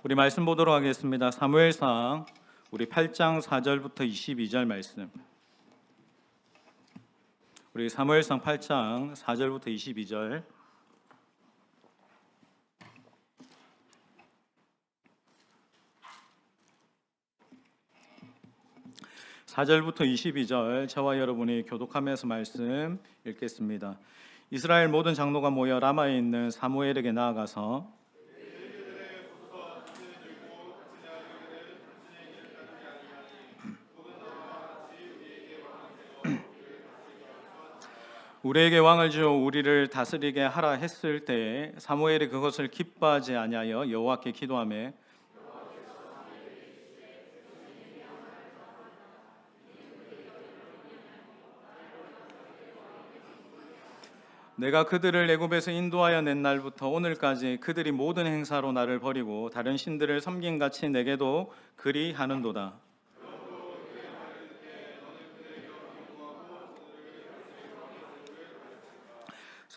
우리 말씀 보도록 하겠습니다. 사무엘상 우리 8장 4절부터 22절 말씀. 우리 사무엘상 8장 4절부터 22절. (4절부터 22절) 저와 여러분이 교독하면서 말씀 읽겠습니다. 이스라엘 모든 장로가 모여 라마에 있는 사무엘에게 나아가서 우리에게 왕을 주어 우리를 다스리게 하라 했을 때에 사무엘이 그것을 기뻐하지 아니하여 여호와께 기도하며 내가 그들을 애굽에서 인도하여 낸 날부터 오늘까지 그들이 모든 행사로 나를 버리고 다른 신들을 섬긴같이 내게도 그리 하는도다.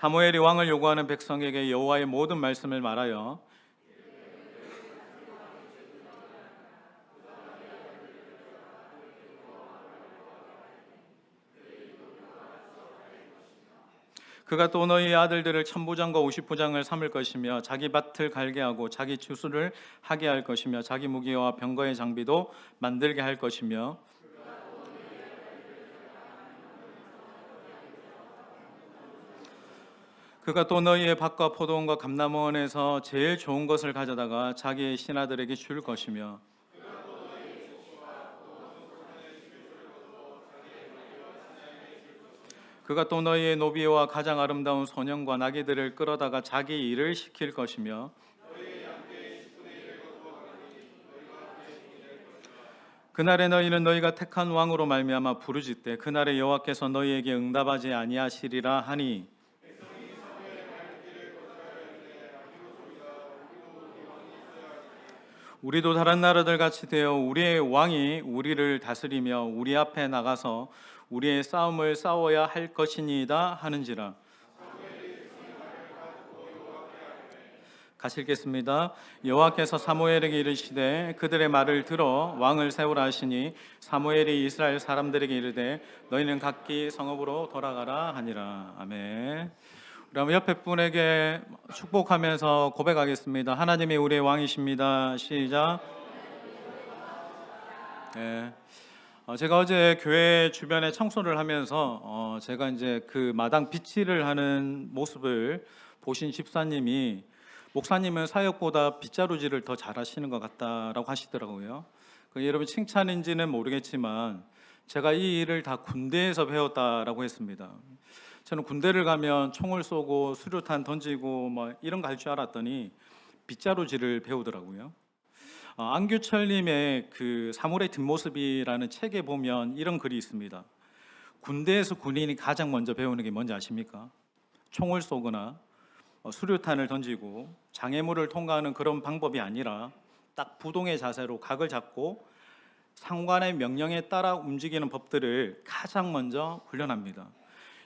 사무엘이 왕을 요구하는 백성에게 여호와의 모든 말씀을 말하여 그가 또 너희 아들들을 천부장과 오십부장을 삼을 것이며 자기 밭을 갈게 하고 자기 추수를 하게 할 것이며 자기 무기와 병거의 장비도 만들게 할 것이며 그가 또 너희의 밭과 포도원과 감람원에서 제일 좋은 것을 가져다가 자기의 신하들에게 줄 것이며 그가 또 너희의 노비와 가장 아름다운 소년과 나귀들을 끌어다가 자기 일을 시킬 것이며 그날에 너희는 너희가 택한 왕으로 말미암아 부르짖되 그날에 여호와께서 너희에게 응답하지 아니하시리라 하니 우리도 다른 나라들 같이 되어 우리의 왕이 우리를 다스리며 우리 앞에 나가서 우리의 싸움을 싸워야 할 것이니이다 하는지라. 같이 읽겠습니다. 여호와께서 사무엘에게 이르시되 그들의 말을 들어 왕을 세우라 하시니 사무엘이 이스라엘 사람들에게 이르되 너희는 각기 성읍으로 돌아가라 하니라. 아멘. 그럼 옆에 분에게 축복하면서 고백하겠습니다. 하나님이 우리의 왕이십니다. 시작. 네. 제가 어제 교회 주변에 청소를 하면서 제가 이제 그 마당 빗질을 하는 모습을 보신 집사님이 목사님은 사역보다 빗자루질을 더 잘하시는 것 같다라고 하시더라고요. 여러분 칭찬인지는 모르겠지만 제가 이 일을 다 군대에서 배웠다라고 했습니다. 저는 군대를 가면 총을 쏘고 수류탄 던지고 뭐 이런 거 할 줄 알았더니 빗자루질을 배우더라고요. 안규철님의 그 사물의 뒷모습이라는 책에 보면 이런 글이 있습니다. 군대에서 군인이 가장 먼저 배우는 게 뭔지 아십니까? 총을 쏘거나 수류탄을 던지고 장애물을 통과하는 그런 방법이 아니라 딱 부동의 자세로 각을 잡고 상관의 명령에 따라 움직이는 법들을 가장 먼저 훈련합니다.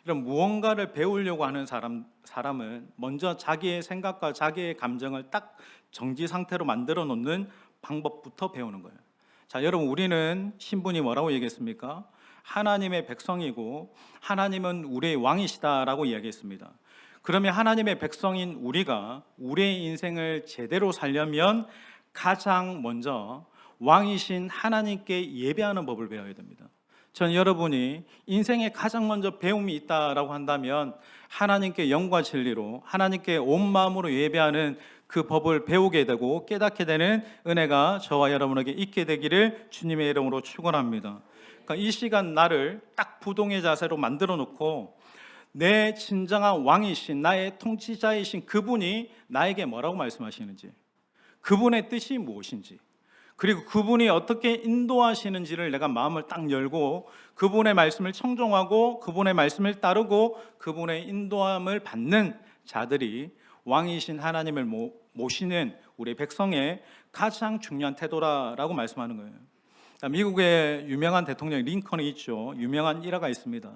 이런 무언가를 배우려고 하는 사람은 먼저 자기의 생각과 자기의 감정을 딱 정지 상태로 만들어 놓는 방법부터 배우는 거예요. 자, 여러분 우리는 신분이 뭐라고 얘기했습니까? 하나님의 백성이고 하나님은 우리의 왕이시다라고 이야기했습니다. 그러면 하나님의 백성인 우리가 우리의 인생을 제대로 살려면 가장 먼저 왕이신 하나님께 예배하는 법을 배워야 됩니다. 전 여러분이 인생에 가장 먼저 배움이 있다라고 한다면 하나님께 영과 진리로 하나님께 온 마음으로 예배하는 그 법을 배우게 되고 깨닫게 되는 은혜가 저와 여러분에게 있게 되기를 주님의 이름으로 축원합니다. 그러니까 이 시간 나를 딱 부동의 자세로 만들어 놓고 내 진정한 왕이신 나의 통치자이신 그분이 나에게 뭐라고 말씀하시는지, 그분의 뜻이 무엇인지, 그리고 그분이 어떻게 인도하시는지를 내가 마음을 딱 열고 그분의 말씀을 청종하고 그분의 말씀을 따르고 그분의 인도함을 받는 자들이 왕이신 하나님을 모시는 우리 백성의 가장 중요한 태도라고 말씀하는 거예요. 미국의 유명한 대통령 링컨이 있죠. 유명한 일화가 있습니다.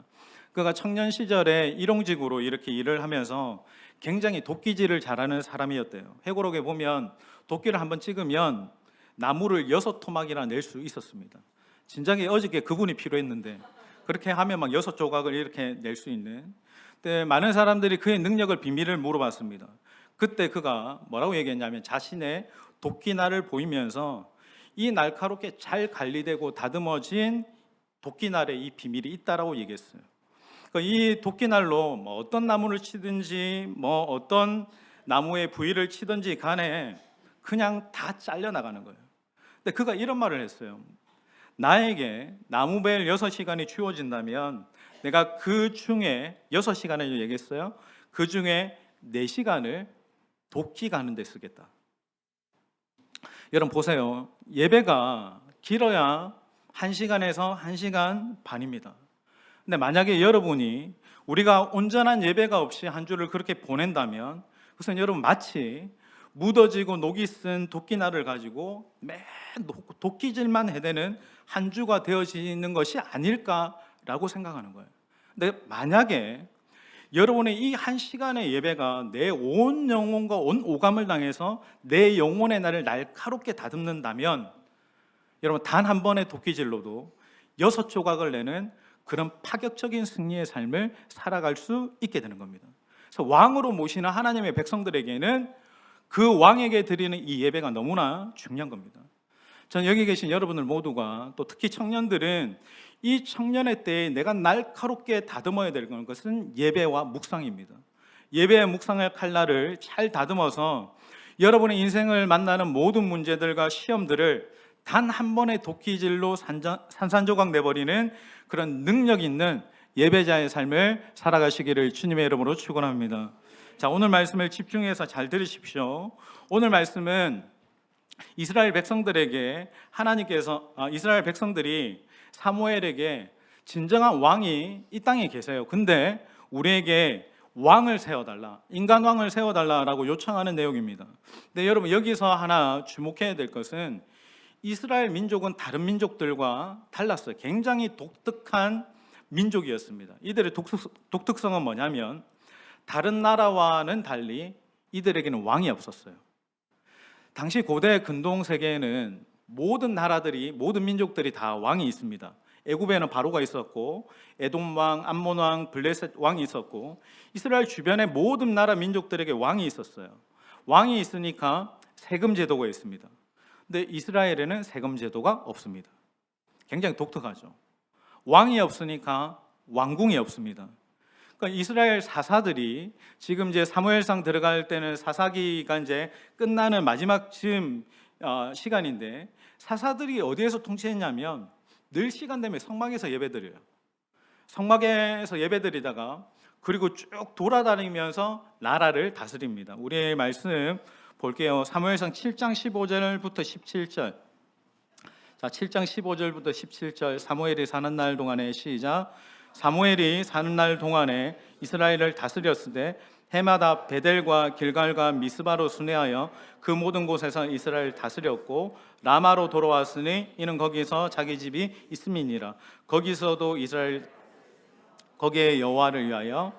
그가 청년 시절에 일용직으로 이렇게 일을 하면서 굉장히 도끼질을 잘하는 사람이었대요. 회고록에 보면 도끼를 한번 찍으면 나무를 6토막이나 낼 수 있었습니다. 진작에 어저께 그분이 필요했는데 그렇게 하면 막 6조각을 이렇게 낼 수 있는. 근데 많은 사람들이 그의 능력을 비밀을 물어봤습니다. 그때 그가 뭐라고 얘기했냐면 자신의 도끼날을 보이면서 이 날카롭게 잘 관리되고 다듬어진 도끼날에 이 비밀이 있다라고 얘기했어요. 그러니까 이 도끼날로 뭐 어떤 나무를 치든지 뭐 어떤 나무의 부위를 치든지 간에 그냥 다 잘려나가는 거예요. 근데 그가 이런 말을 했어요. 나에게 나무벨 6시간이 주어진다면 내가 그 중에 6시간을 얘기했어요. 그 중에 4시간을 도끼 가는 데 쓰겠다. 여러분 보세요. 예배가 길어야 1시간에서 1시간 반입니다. 근데 만약에 여러분이 우리가 온전한 예배가 없이 한 주를 그렇게 보낸다면 그것은 여러분 마치 묻어지고 녹이 쓴 도끼날을 가지고 매일 도끼질만 해대는 한 주가 되어지는 것이 아닐까라고 생각하는 거예요. 근데 만약에 여러분의 이 1시간의 예배가 내 온 영혼과 온 오감을 당해서 내 영혼의 날을 날카롭게 다듬는다면 여러분 단 한 번의 도끼질로도 6조각을 내는 그런 파격적인 승리의 삶을 살아갈 수 있게 되는 겁니다. 그래서 왕으로 모시는 하나님의 백성들에게는 그 왕에게 드리는 이 예배가 너무나 중요한 겁니다. 저는 여기 계신 여러분들 모두가 또 특히 청년들은 이 청년의 때에 내가 날카롭게 다듬어야 될 것은 예배와 묵상입니다. 예배와 묵상의 칼날을 잘 다듬어서 여러분의 인생을 만나는 모든 문제들과 시험들을 단 한 번의 도끼질로 산산조각 내버리는 그런 능력 있는 예배자의 삶을 살아가시기를 주님의 이름으로 축원합니다. 자, 오늘 말씀을 집중해서 잘 들으십시오. 오늘 말씀은 이스라엘 백성들에게 이스라엘 백성들이 사무엘에게 진정한 왕이 이 땅에 계세요. 근데 우리에게 왕을 세워달라, 인간 왕을 세워달라라고 요청하는 내용입니다. 근데 여러분 여기서 하나 주목해야 될 것은 이스라엘 민족은 다른 민족들과 달랐어요. 굉장히 독특한 민족이었습니다. 이들의 독특성은 뭐냐면 다른 나라와는 달리 이들에게는 왕이 없었어요. 당시 고대 근동 세계에는 모든 나라들이, 모든 민족들이 다 왕이 있습니다. 애굽에는 바로가 있었고 에돔 왕, 암몬 왕, 블레셋 왕이 있었고 이스라엘 주변의 모든 나라 민족들에게 왕이 있었어요. 왕이 있으니까 세금 제도가 있습니다. 근데 이스라엘에는 세금 제도가 없습니다. 굉장히 독특하죠. 왕이 없으니까 왕궁이 없습니다. 그러니까 이스라엘 사사들이 지금 이제 사무엘상 들어갈 때는 사사기가 이제 끝나는 마지막 시간인데 사사들이 어디에서 통치했냐면 늘 시간 되면 성막에서 예배드려요. 성막에서 예배드리다가 그리고 쭉 돌아다니면서 나라를 다스립니다. 우리의 말씀 볼게요. 사무엘상 7장 15절부터 17절. 자, 7장 15절부터 17절. 사무엘이 사는 날 동안에 시작. 사무엘이 사는 날 동안에 이스라엘을 다스렸으되 해마다 베델과 길갈과 미스바로 순회하여 그 모든 곳에서 이스라엘을 다스렸고 라마로 돌아왔으니 이는 거기서 자기 집이 있음이니라. 거기서도 거기에 여호와를 위하여.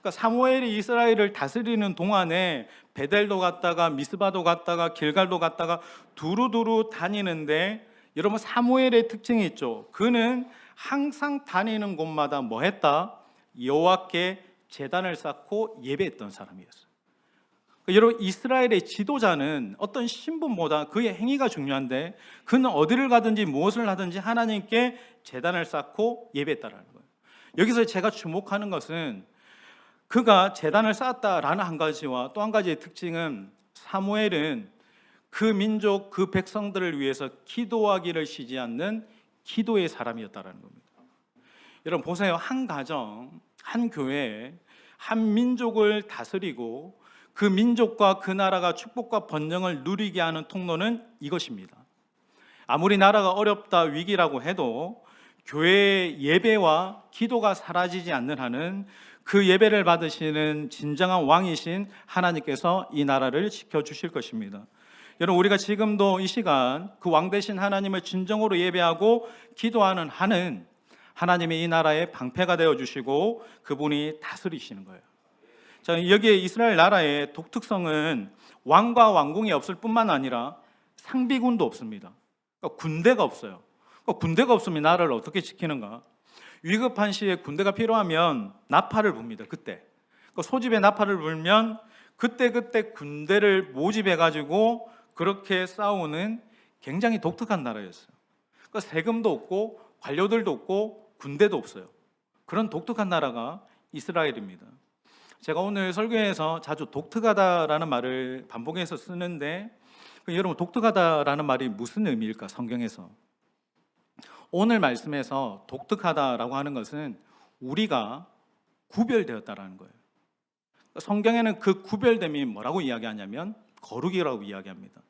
그러니까 사무엘이 이스라엘을 다스리는 동안에 베델도 갔다가 미스바도 갔다가 길갈도 갔다가 두루두루 다니는데 여러분 사무엘의 특징이 있죠. 그는 항상 다니는 곳마다 뭐 했다? 여호와께 제단을 쌓고 예배했던 사람이었어요. 여러분 이스라엘의 지도자는 어떤 신분보다 그의 행위가 중요한데 그는 어디를 가든지 무엇을 하든지 하나님께 제단을 쌓고 예배했다라는 거예요. 여기서 제가 주목하는 것은 그가 제단을 쌓았다라는 한 가지와 또 한 가지의 특징은 사무엘은 그 민족, 그 백성들을 위해서 기도하기를 쉬지 않는 기도의 사람이었다라는 겁니다. 여러분 보세요. 한 가정, 한 교회, 한 민족을 다스리고 그 민족과 그 나라가 축복과 번영을 누리게 하는 통로는 이것입니다. 아무리 나라가 어렵다, 위기라고 해도 교회의 예배와 기도가 사라지지 않는 한은 그 예배를 받으시는 진정한 왕이신 하나님께서 이 나라를 지켜주실 것입니다. 여러분 우리가 지금도 이 시간 그 왕 되신 하나님을 진정으로 예배하고 기도하는 한은 하나님이 이 나라의 방패가 되어 주시고 그분이 다스리시는 거예요. 자, 여기에 이스라엘 나라의 독특성은 왕과 왕궁이 없을 뿐만 아니라 상비군도 없습니다. 그러니까 군대가 없어요. 그러니까 군대가 없으면 나라를 어떻게 지키는가? 위급한 시에 군대가 필요하면 나팔을 붑니다. 그때 그러니까 소집에 나팔을 불면 그때 군대를 모집해 가지고 그렇게 싸우는 굉장히 독특한 나라였어요. 그러니까 세금도 없고 관료들도 없고 군대도 없어요. 그런 독특한 나라가 이스라엘입니다. 제가 오늘 설교에서 자주 독특하다라는 말을 반복해서 쓰는데 여러분, 독특하다라는 말이 무슨 의미일까? 성경에서 오늘 말씀에서 독특하다라고 하는 것은 우리가 구별되었다라는 거예요. 성경에는 그 구별됨이 뭐라고 이야기하냐면 거룩이라고 이야기합니다.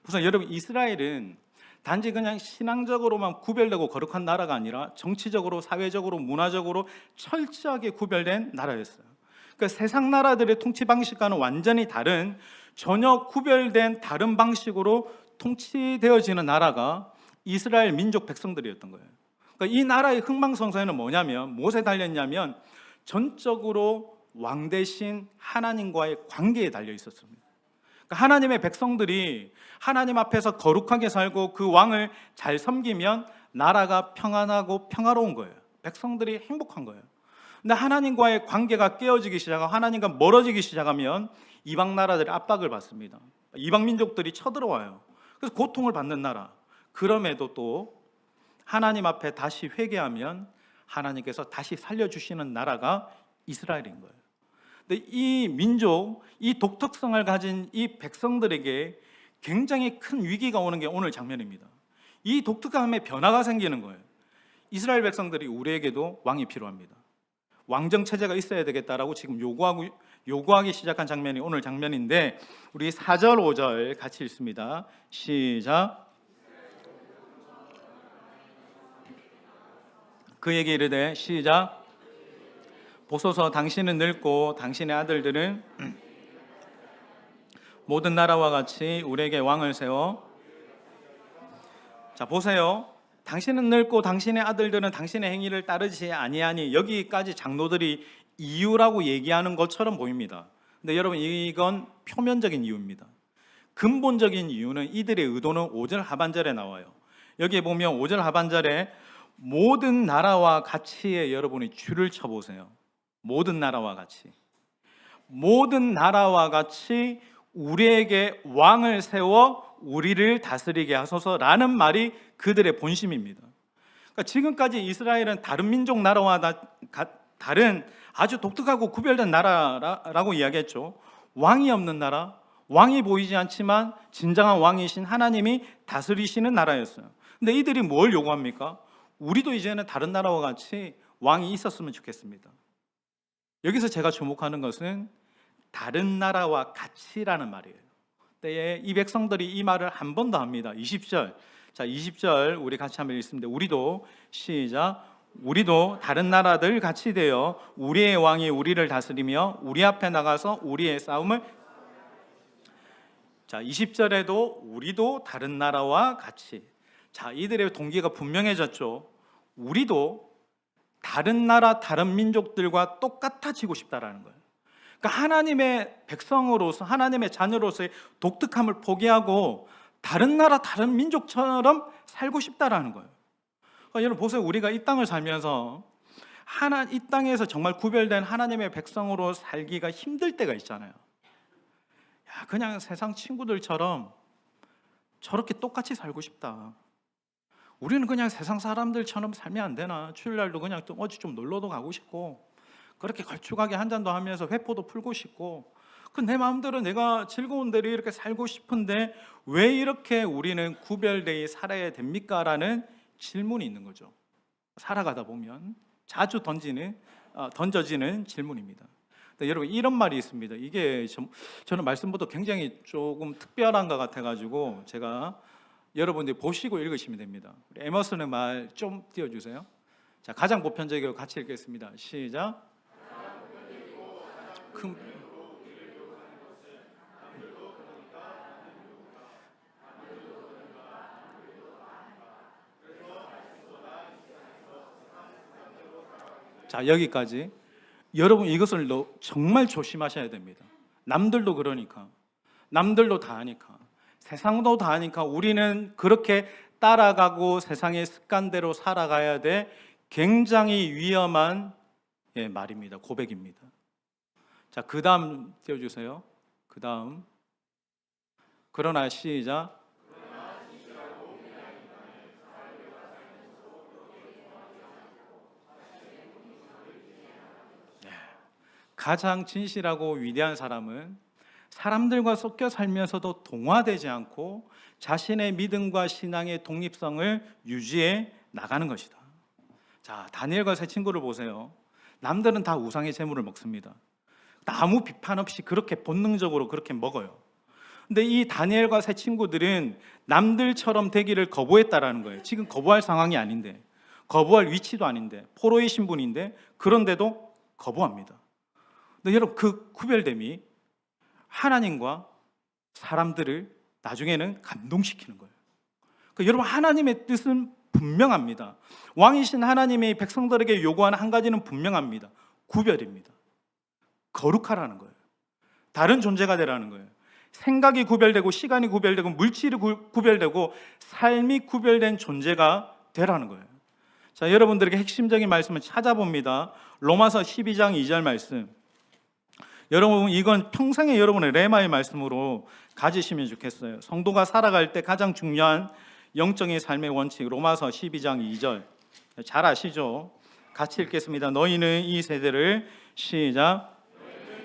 우선 여러분, 이스라엘은 단지 그냥 신앙적으로만 구별되고 거룩한 나라가 아니라 정치적으로, 사회적으로, 문화적으로 철저하게 구별된 나라였어요. 그러니까 세상 나라들의 통치 방식과는 완전히 다른, 전혀 구별된 다른 방식으로 통치되어지는 나라가 이스라엘 민족 백성들이었던 거예요. 그러니까 이 나라의 흥망성쇠는 뭐냐면, 무엇에 달렸냐면 전적으로 왕 대신 하나님과의 관계에 달려 있었습니다. 그러니까 하나님의 백성들이 하나님 앞에서 거룩하게 살고 그 왕을 잘 섬기면 나라가 평안하고 평화로운 거예요. 백성들이 행복한 거예요. 근데 하나님과의 관계가 깨어지기 시작하고 하나님과 멀어지기 시작하면 이방 나라들의 압박을 받습니다. 이방 민족들이 쳐들어와요. 그래서 고통을 받는 나라. 그럼에도 또 하나님 앞에 다시 회개하면 하나님께서 다시 살려주시는 나라가 이스라엘인 거예요. 근데 이 민족, 이 독특성을 가진 이 백성들에게 굉장히 큰 위기가 오는 게 오늘 장면입니다. 이 독특함에 변화가 생기는 거예요. 이스라엘 백성들이 우리에게도 왕이 필요합니다. 왕정 체제가 있어야 되겠다라고 지금 요구하기 시작한 장면이 오늘 장면인데, 우리 4절 5절 같이 읽습니다. 시작. 그에게 이르되, 시작. 보소서, 당신은 늙고 당신의 아들들은 모든 나라와 같이 우리에게 왕을 세워. 자, 보세요. 당신은 늙고 당신의 아들들은 당신의 행위를 따르지 아니하니, 여기까지 장로들이 이유라고 얘기하는 것처럼 보입니다. 근데 여러분, 이건 표면적인 이유입니다. 근본적인 이유는, 이들의 의도는 5절 하반절에 나와요. 여기에 보면 5절 하반절에 모든 나라와 같이에 여러분이 줄을 쳐보세요. 모든 나라와 같이, 모든 나라와 같이 우리에게 왕을 세워 우리를 다스리게 하소서라는 말이 그들의 본심입니다. 그러니까 지금까지 이스라엘은 다른 민족 나라와 다른 아주 독특하고 구별된 나라라고 이야기했죠. 왕이 없는 나라, 왕이 보이지 않지만 진정한 왕이신 하나님이 다스리시는 나라였어요. 근데 이들이 뭘 요구합니까? 우리도 이제는 다른 나라와 같이 왕이 있었으면 좋겠습니다. 여기서 제가 주목하는 것은 다른 나라와 같이라는 말이에요. 때에 이 백성들이 이 말을 한 번 더 합니다. 20절. 자, 20절 우리 같이 한번 읽습니다. 우리도, 시작. 우리도 다른 나라들 같이 되어 우리의 왕이 우리를 다스리며 우리 앞에 나가서 우리의 싸움을. 자, 20절에도 우리도 다른 나라와 같이. 자, 이들의 동기가 분명해졌죠. 우리도 다른 나라, 다른 민족들과 똑같아지고 싶다라는 거예요. 그러니까 하나님의 백성으로서, 하나님의 자녀로서의 독특함을 포기하고 다른 나라, 다른 민족처럼 살고 싶다라는 거예요. 그러니까 여러분 보세요. 우리가 이 땅을 살면서 이 땅에서 정말 구별된 하나님의 백성으로 살기가 힘들 때가 있잖아요. 야, 그냥 세상 친구들처럼 저렇게 똑같이 살고 싶다. 우리는 그냥 세상 사람들처럼 살면 안 되나? 주일날도 그냥 또 어디 좀 놀러도 가고 싶고, 그렇게 걸쭉하게 한 잔도 하면서 회포도 풀고 싶고, 내 마음대로 내가 즐거운 대로 이렇게 살고 싶은데 왜 이렇게 우리는 구별되어 살아야 됩니까? 라는 질문이 있는 거죠. 살아가다 보면 자주 던져지는 질문입니다. 여러분, 이런 말이 있습니다. 이게 저는 말씀부터 굉장히 조금 특별한 것 같아가지고 제가 여러분들이 보시고 읽으시면 됩니다. 에머슨의 말 좀 띄워주세요. 자, 가장 보편적이고 같이 읽겠습니다. 시작. 자, 여기까지. 여러분 이것을 정말 조심하셔야 됩니다. 남들도 그러니까, 남들도 다 하니까, 세상도 다 하니까 우리는 그렇게 따라가고 세상의 습관대로 살아가야 돼. 굉장히 위험한 말입니다. 고백입니다. 자, 그 다음 띄워주세요. 그 다음. 그러나 시작. 가장 진실하고 위대한 사람은 사람들과 섞여 살면서도 동화되지 않고 자신의 믿음과 신앙의 독립성을 유지해 나가는 것이다. 자, 다니엘과 세 친구를 보세요. 남들은 다 우상의 제물을 먹습니다. 아무 비판 없이 그렇게 본능적으로 그렇게 먹어요. 근데 이 다니엘과 세 친구들은 남들처럼 되기를 거부했다라는 거예요. 지금 거부할 상황이 아닌데, 거부할 위치도 아닌데, 포로의 신분인데, 그런데도 거부합니다. 근데 여러분, 그 구별됨이 하나님과 사람들을 나중에는 감동시키는 거예요. 그러니까 여러분, 하나님의 뜻은 분명합니다. 왕이신 하나님이 백성들에게 요구하는 한 가지는 분명합니다. 구별입니다. 거룩하라는 거예요. 다른 존재가 되라는 거예요. 생각이 구별되고 시간이 구별되고 물질이 구별되고 삶이 구별된 존재가 되라는 거예요. 자, 여러분들에게 핵심적인 말씀을 찾아봅니다. 로마서 12장 2절 말씀. 여러분, 이건 평생에 여러분의 레마의 말씀으로 가지시면 좋겠어요. 성도가 살아갈 때 가장 중요한 영적인 삶의 원칙, 로마서 12장 2절. 잘 아시죠? 같이 읽겠습니다. 너희는 이 세대를 시작.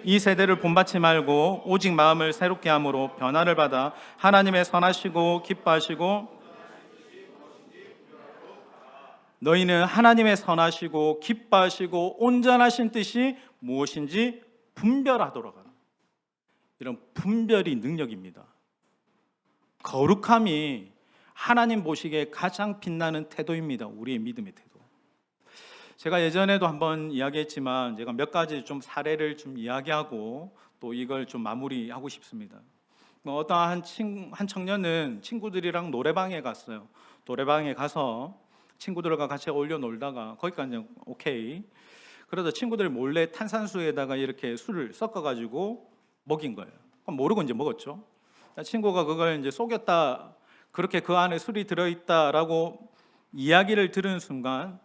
이 세대를 본받지 말고 오직 마음을 새롭게 함으로 변화를 받아 하나님의 선하시고 기뻐하시고, 너희는 하나님의 선하시고 기뻐하시고 온전하신 뜻이 무엇인지 분별하도록 하라. 이런 분별이 능력입니다. 거룩함이 하나님 보시기에 가장 빛나는 태도입니다. 우리의 믿음의 태도. 제가 예전에도 한번 이야기했지만 제가 몇 가지 좀 사례를 좀 이야기하고 또 이걸 좀 마무리하고 싶습니다. 어떤 한 청년은 친구들이랑 노래방에 갔어요. 노래방에 가서 친구들과 같이 어울려 놀다가 거기까지 오케이. 그러다 친구들이 몰래 탄산수에다가 이렇게 술을 섞어가지고 먹인 거예요. 모르고 이제 먹었죠. 친구가 그걸 이제 속였다, 그렇게 그 안에 술이 들어있다라고 이야기를 들은 순간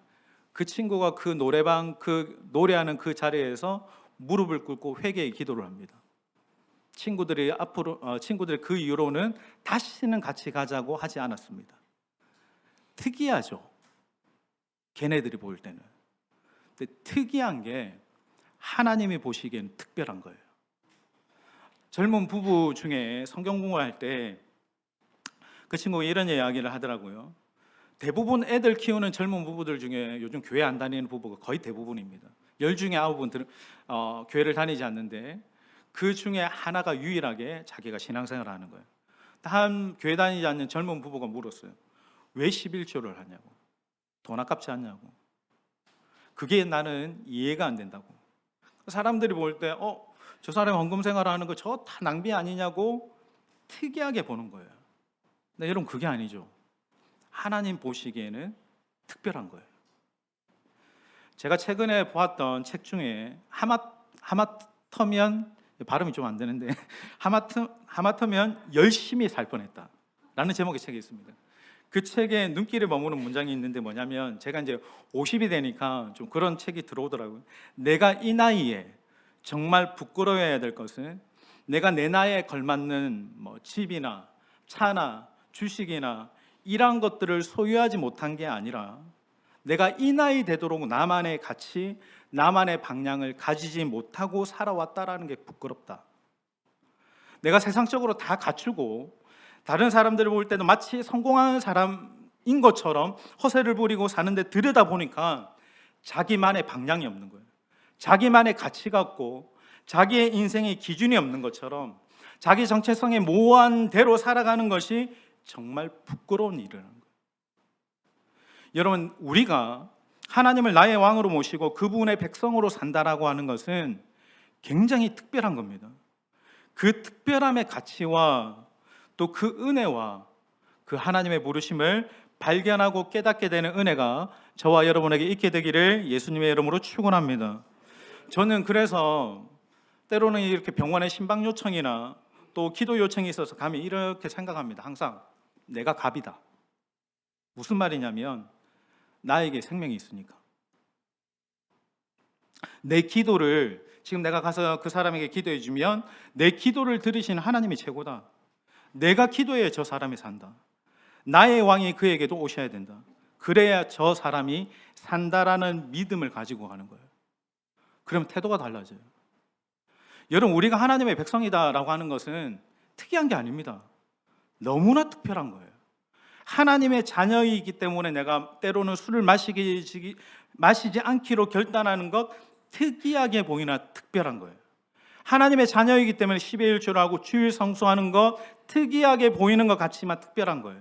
그 친구가 그 노래방, 그 노래하는 그 자리에서 무릎을 꿇고 회개의 기도를 합니다. 친구들이 그 이후로는 다시는 같이 가자고 하지 않았습니다. 특이하죠. 걔네들이 볼 때는. 근데 특이한 게 하나님이 보시기에는 특별한 거예요. 젊은 부부 중에 성경 공부할 때 그 친구가 이런 이야기를 하더라고요. 대부분 애들 키우는 젊은 부부들 중에 요즘 교회 안 다니는 부부가 거의 대부분입니다. 10 중에 9은 교회를 다니지 않는데 그 중에 하나가 유일하게 자기가 신앙생활을 하는 거예요. 한 교회 다니지 않는 젊은 부부가 물었어요. 왜 11조를 하냐고. 돈 아깝지 않냐고. 그게 나는 이해가 안 된다고. 사람들이 볼 때 저 사람이 헌금 생활하는 거 저 다 낭비 아니냐고 특이하게 보는 거예요. 근데 여러분, 그게 아니죠. 하나님 보시기에는 특별한 거예요. 제가 최근에 보았던 책 중에 하마터면, 발음이 좀 안 되는데 하마터면 열심히 살 뻔했다 라는 제목의 책이 있습니다. 그 책에 눈길에 머무는 문장이 있는데 뭐냐면, 제가 이제 50이 되니까 좀 그런 책이 들어오더라고요. 내가 이 나이에 정말 부끄러워해야 될 것은 내가 내 나이에 걸맞는 집이나 차나 주식이나 이러한 것들을 소유하지 못한 게 아니라 내가 이 나이 되도록 나만의 가치, 나만의 방향을 가지지 못하고 살아왔다라는 게 부끄럽다. 내가 세상적으로 다 갖추고 다른 사람들을 볼 때도 마치 성공한 사람인 것처럼 허세를 부리고 사는데 들여다보니까 자기만의 방향이 없는 거예요. 자기만의 가치가 없고 자기의 인생의 기준이 없는 것처럼 자기 정체성에 모호한 대로 살아가는 것이 정말 부끄러운 일이라는 거예요. 여러분, 우리가 하나님을 나의 왕으로 모시고 그분의 백성으로 산다라고 하는 것은 굉장히 특별한 겁니다. 그 특별함의 가치와 또 그 은혜와 그 하나님의 부르심을 발견하고 깨닫게 되는 은혜가 저와 여러분에게 있게 되기를 예수님의 이름으로 축원합니다. 저는 그래서 때로는 이렇게 병원에 신방 요청이나 또 기도 요청이 있어서 가면 이렇게 생각합니다. 항상 내가 갑이다. 무슨 말이냐면 나에게 생명이 있으니까. 내 기도를 지금 내가 가서 그 사람에게 기도해 주면 내 기도를 들으시는 하나님이 최고다. 내가 기도해야 저 사람이 산다. 나의 왕이 그에게도 오셔야 된다. 그래야 저 사람이 산다라는 믿음을 가지고 가는 거예요. 그럼 태도가 달라져요. 여러분, 우리가 하나님의 백성이다라고 하는 것은 특이한 게 아닙니다. 너무나 특별한 거예요. 하나님의 자녀이기 때문에 내가 때로는 술을 마시지 않기로 결단하는 것, 특이하게 보이나 특별한 거예요. 하나님의 자녀이기 때문에 10의 1조를 하고 주일 성수하는 것, 특이하게 보이는 것 같지만 특별한 거예요.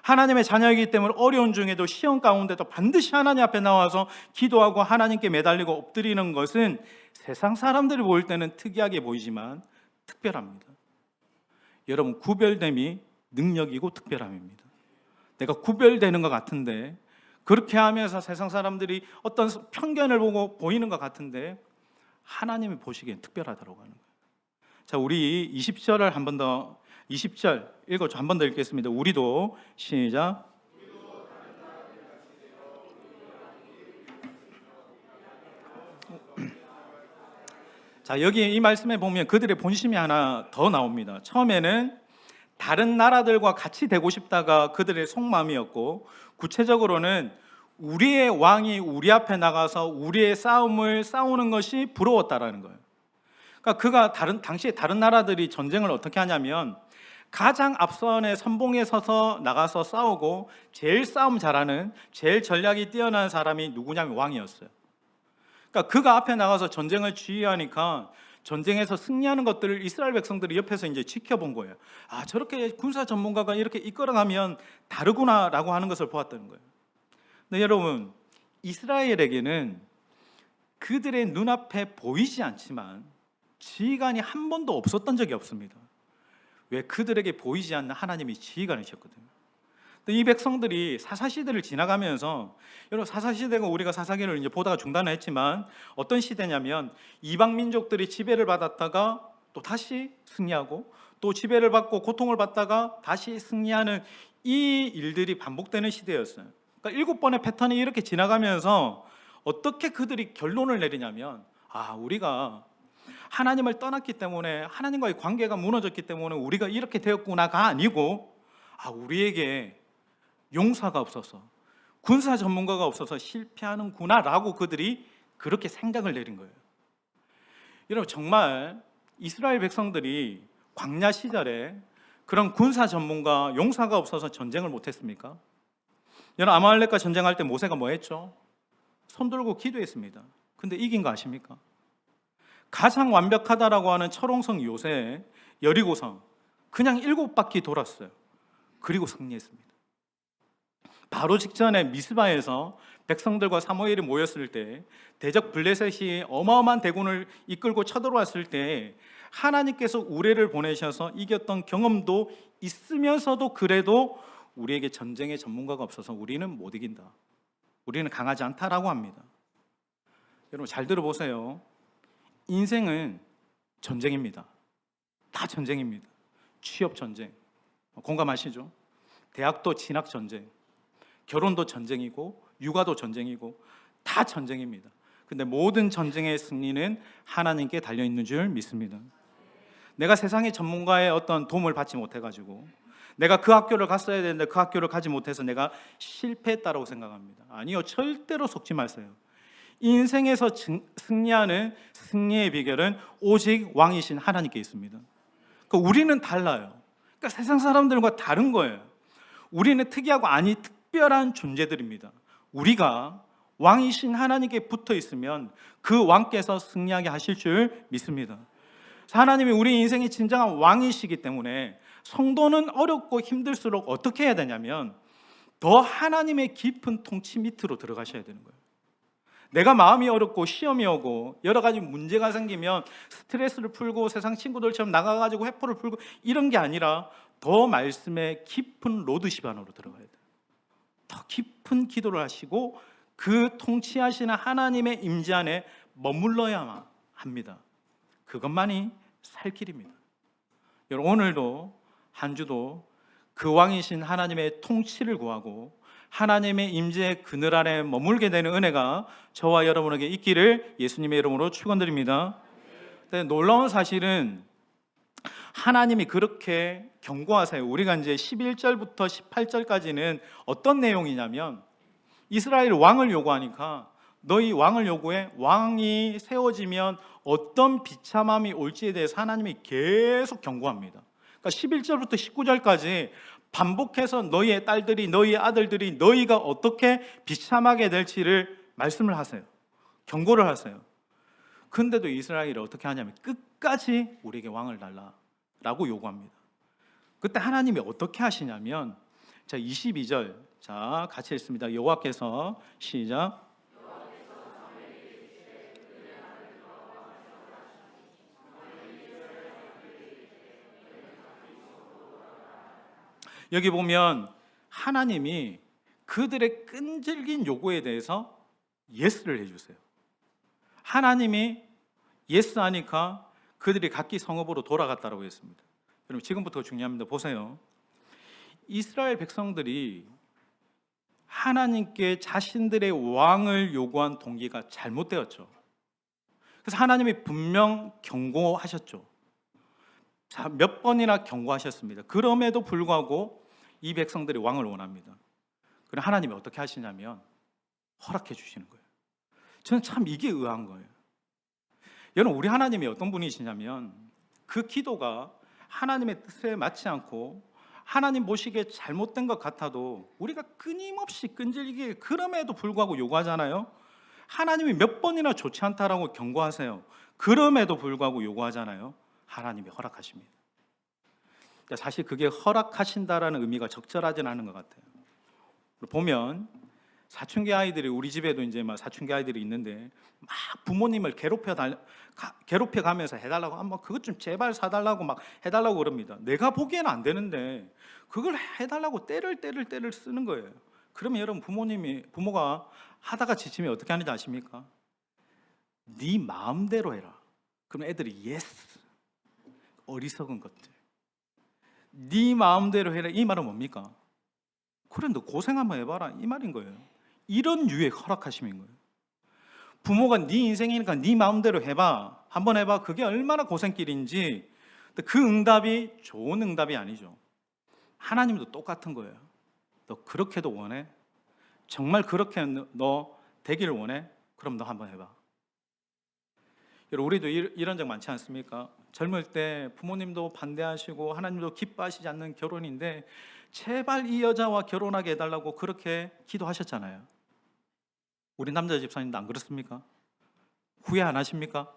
하나님의 자녀이기 때문에 어려운 중에도 시험 가운데도 반드시 하나님 앞에 나와서 기도하고 하나님께 매달리고 엎드리는 것은 세상 사람들이 볼 때는 특이하게 보이지만 특별합니다. 여러분, 구별됨이 능력이고 특별함입니다. 내가 구별되는 것 같은데, 그렇게 하면서 세상 사람들이 어떤 편견을 보고 보이는 것 같은데 하나님이 보시기엔 특별하다고 하는 거예요. 자, 우리 20절을 한 번 더, 20절 한 번 더 읽겠습니다. 우리도 시작. 자, 여기 이 말씀에 보면 그들의 본심이 하나 더 나옵니다. 처음에는 다른 나라들과 같이 되고 싶다가 그들의 속마음이었고, 구체적으로는 우리의 왕이 우리 앞에 나가서 우리의 싸움을 싸우는 것이 부러웠다라는 거예요. 그러니까 당시에 다른 나라들이 전쟁을 어떻게 하냐면 가장 앞선의 선봉에 서서 나가서 싸우고 제일 싸움 잘하는, 제일 전략이 뛰어난 사람이 누구냐면 왕이었어요. 그러니까 그가 앞에 나가서 전쟁을 지휘하니까 전쟁에서 승리하는 것들을 이스라엘 백성들이 옆에서 이제 지켜본 거예요. 아, 저렇게 군사 전문가가 이렇게 이끌어가면 다르구나라고 하는 것을 보았다는 거예요. 근데 여러분, 이스라엘에게는 그들의 눈앞에 보이지 않지만 지휘관이 한 번도 없었던 적이 없습니다. 왜? 그들에게 보이지 않는 하나님이 지휘관이셨거든요. 근데 이 백성들이 사사시대를 지나가면서, 여러분, 사사시대가 우리가 사사기를 이제 보다가 중단을 했지만 어떤 시대냐면 이방 민족들이 지배를 받았다가 또 다시 승리하고 또 지배를 받고 고통을 받다가 다시 승리하는 이 일들이 반복되는 시대였어요. 그러니까 7번의 패턴이 이렇게 지나가면서 어떻게 그들이 결론을 내리냐면, 아, 우리가 하나님을 떠났기 때문에, 하나님과의 관계가 무너졌기 때문에 우리가 이렇게 되었구나가 아니고, 아, 우리에게 용사가 없어서, 군사 전문가가 없어서 실패하는구나라고 그들이 그렇게 생각을 내린 거예요. 여러분, 정말 이스라엘 백성들이 광야 시절에 그런 군사 전문가, 용사가 없어서 전쟁을 못했습니까? 여러분, 아말렉과 전쟁할 때 모세가 뭐 했죠? 손 들고 기도했습니다. 근데 이긴 거 아십니까? 가장 완벽하다라고 하는 철옹성 요새 여리고성 그냥 7바퀴 돌았어요. 그리고 승리했습니다. 바로 직전에 미스바에서 백성들과 사무엘이 모였을 때 대적 블레셋이 어마어마한 대군을 이끌고 쳐들어왔을 때 하나님께서 우레를 보내셔서 이겼던 경험도 있으면서도 그래도 우리에게 전쟁의 전문가가 없어서 우리는 못 이긴다, 우리는 강하지 않다라고 합니다. 여러분, 잘 들어보세요. 인생은 전쟁입니다. 다 전쟁입니다. 취업 전쟁, 공감하시죠? 대학도 진학 전쟁, 결혼도 전쟁이고 육아도 전쟁이고 다 전쟁입니다. 근데 모든 전쟁의 승리는 하나님께 달려있는 줄 믿습니다. 내가 세상의 전문가의 어떤 도움을 받지 못해가지고 내가 그 학교를 갔어야 되는데 그 학교를 가지 못해서 내가 실패했다고 생각합니다. 아니요, 절대로 속지 마세요. 인생에서 승리하는 승리의 비결은 오직 왕이신 하나님께 있습니다. 그러니까 우리는 달라요. 그러니까 세상 사람들과 다른 거예요. 우리는 특이하고 아니 특별한 존재들입니다. 우리가 왕이신 하나님께 붙어 있으면 그 왕께서 승리하게 하실 줄 믿습니다. 하나님이 우리 인생의 진정한 왕이시기 때문에 성도는 어렵고 힘들수록 어떻게 해야 되냐면 더 하나님의 깊은 통치 밑으로 들어가셔야 되는 거예요. 내가 마음이 어렵고 시험이 오고 여러 가지 문제가 생기면 스트레스를 풀고 세상 친구들처럼 나가가지고 회포를 풀고 이런 게 아니라 더 말씀의 깊은 로드십 안으로 들어가야 돼요. 더 깊은 기도를 하시고 그 통치하시는 하나님의 임재 안에 머물러야만 합니다. 그것만이 살 길입니다. 여러분, 오늘도 한 주도 그 왕이신 하나님의 통치를 구하고 하나님의 임재의 그늘 안에 머물게 되는 은혜가 저와 여러분에게 있기를 예수님의 이름으로 축원드립니다. 근데 놀라운 사실은 하나님이 그렇게 경고하세요. 우리가 이제 11절부터 18절까지는 어떤 내용이냐면 이스라엘 왕을 요구하니까 너희 왕을 요구해. 왕이 세워지면 어떤 비참함이 올지에 대해서 하나님이 계속 경고합니다. 그러니까 11절부터 19절까지 반복해서 너희의 딸들이, 너희의 아들들이 너희가 어떻게 비참하게 될지를 말씀을 하세요. 경고를 하세요. 근데도 이스라엘이 어떻게 하냐면 끝까지 우리에게 왕을 달라라고 요구합니다. 그때 하나님이 어떻게 하시냐면, 자, 22절, 자, 같이 읽습니다. 여호와께서, 시작. 여기 보면 하나님이 그들의 끈질긴 요구에 대해서 예스를 해주세요. 하나님이 예스 하니까 그들이 각기 성읍으로 돌아갔다고 했습니다. 여러분, 지금부터 중요합니다. 보세요. 이스라엘 백성들이 하나님께 자신들의 왕을 요구한 동기가 잘못되었죠. 그래서 하나님이 분명 경고하셨죠. 자, 몇 번이나 경고하셨습니다. 그럼에도 불구하고 이 백성들이 왕을 원합니다. 그럼 하나님이 어떻게 하시냐면 허락해 주시는 거예요. 저는 참 이게 의아한 거예요. 여러분, 우리 하나님이 어떤 분이시냐면 그 기도가 하나님의 뜻에 맞지 않고 하나님 보시기에 잘못된 것 같아도 우리가 끊임없이 끈질기게 그럼에도 불구하고 요구하잖아요. 하나님이 몇 번이나 좋지 않다라고 경고하세요. 그럼에도 불구하고 요구하잖아요. 하나님이 허락하십니다. 사실 그게 허락하신다라는 의미가 적절하지는 않은 것 같아요. 보면 사춘기 아이들이, 우리 집에도 이제 막 사춘기 아이들이 있는데 막 부모님을 괴롭혀 가면서 해달라고, 한번 그것 좀 제발 사달라고 막 해달라고 그럽니다. 내가 보기에는 안 되는데 그걸 해달라고 때를 쓰는 거예요. 그러면 여러분, 부모가 하다가 지치면 어떻게 하는지 아십니까? 네 마음대로 해라. 그럼 애들이 예스. 어리석은 것들. 네 마음대로 해라. 이 말은 뭡니까? 그래, 너 고생 한번 해봐라. 이 말인 거예요. 이런 유의 허락하심인 거예요. 부모가 네 인생이니까 네 마음대로 해봐. 한번 해봐. 그게 얼마나 고생길인지. 그 응답이 좋은 응답이 아니죠. 하나님도 똑같은 거예요. 너 그렇게도 원해? 정말 그렇게 너 되기를 원해? 그럼 너 한번 해봐. 여러분, 우리도 이런 적 많지 않습니까? 젊을 때 부모님도 반대하시고 하나님도 기뻐하시지 않는 결혼인데 제발 이 여자와 결혼하게 해달라고 그렇게 기도하셨잖아요. 우리 남자 집사님도 안 그렇습니까? 후회 안 하십니까?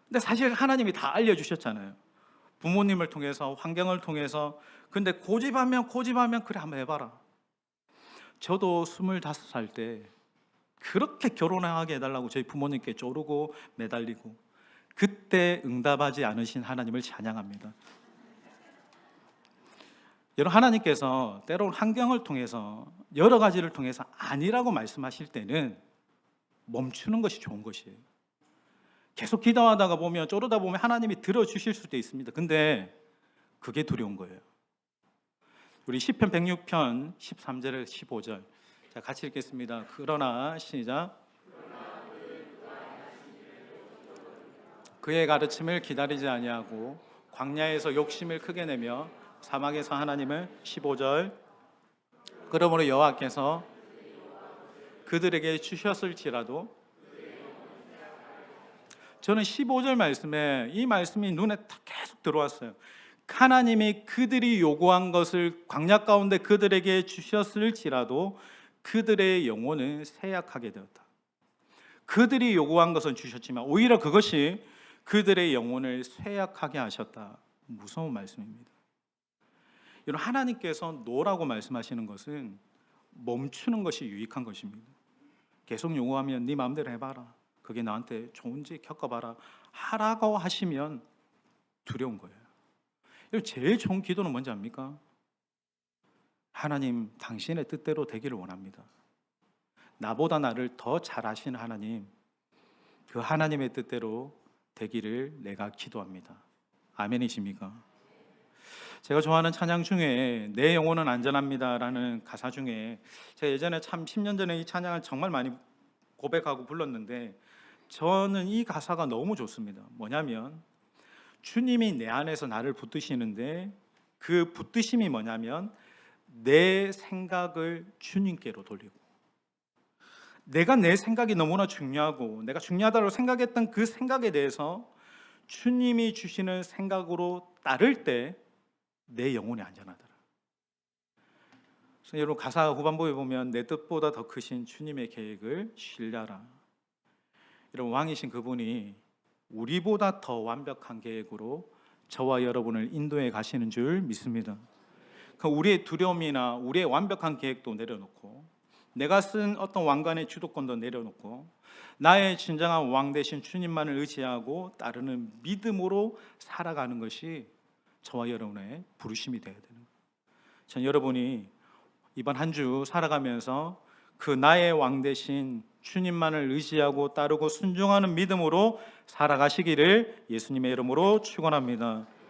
근데 사실 하나님이 다 알려주셨잖아요. 부모님을 통해서, 환경을 통해서. 근데 고집하면 그래, 한번 해봐라. 저도 25살 때 그렇게 결혼하게 해달라고 저희 부모님께 쪼르고 매달리고, 그때 응답하지 않으신 하나님을 찬양합니다. 여러분, 하나님께서 때로는 환경을 통해서, 여러 가지를 통해서 아니라고 말씀하실 때는 멈추는 것이 좋은 것이에요. 계속 기도하다가 보면, 쪼르다 보면 하나님이 들어주실 수도 있습니다. 근데 그게 두려운 거예요. 우리 시편 106편 13절에서 15절, 자, 같이 읽겠습니다. 그러나, 시작. 그의 가르침을 기다리지 아니하고 광야에서 욕심을 크게 내며 사막에서 하나님을, 15절, 그러므로 여호와께서 그들에게 주셨을지라도. 저는 15절 말씀에 이 말씀이 눈에 계속 들어왔어요. 하나님이 그들이 요구한 것을 광야 가운데 그들에게 주셨을지라도 그들의 영혼은 쇠약하게 되었다. 그들이 요구한 것은 주셨지만 오히려 그것이 그들의 영혼을 쇠약하게 하셨다. 무서운 말씀입니다. 여러분, 하나님께서 노라고 말씀하시는 것은 멈추는 것이 유익한 것입니다. 계속 요구하면 네 마음대로 해봐라, 그게 나한테 좋은지 겪어봐라 하라고 하시면 두려운 거예요. 여러분, 제일 좋은 기도는 뭔지 압니까? 하나님, 당신의 뜻대로 되기를 원합니다. 나보다 나를 더 잘 아시는 하나님, 그 하나님의 뜻대로 되기를 내가 기도합니다. 아멘이십니까? 제가 좋아하는 찬양 중에 내 영혼은 안전합니다라는 가사 중에, 제가 예전에 참 10년 전에 이 찬양을 정말 많이 고백하고 불렀는데, 저는 이 가사가 너무 좋습니다. 뭐냐면 주님이 내 안에서 나를 붙드시는데, 그 붙드심이 뭐냐면 내 생각을 주님께로 돌리고, 내가 내 생각이 너무나 중요하고 내가 중요하다고 생각했던 그 생각에 대해서 주님이 주시는 생각으로 따를 때 내 영혼이 안전하더라. 그래서 여러분, 가사 후반부에 보면 내 뜻보다 더 크신 주님의 계획을 신뢰하라. 여러분, 왕이신 그분이 우리보다 더 완벽한 계획으로 저와 여러분을 인도해 가시는 줄 믿습니다. 우리의 두려움이나 우리의 완벽한 계획도 내려놓고, 내가 쓴 어떤 왕관의 주도권도 내려놓고, 나의 진정한 왕 되신 주님만을 의지하고 따르는 믿음으로 살아가는 것이 저와 여러분의 부르심이 되어야 되는 거예요. 전 여러분이 이번 한 주 살아가면서 그 나의 왕 되신 주님만을 의지하고 따르고 순종하는 믿음으로 살아가시기를 예수님의 이름으로 축원합니다.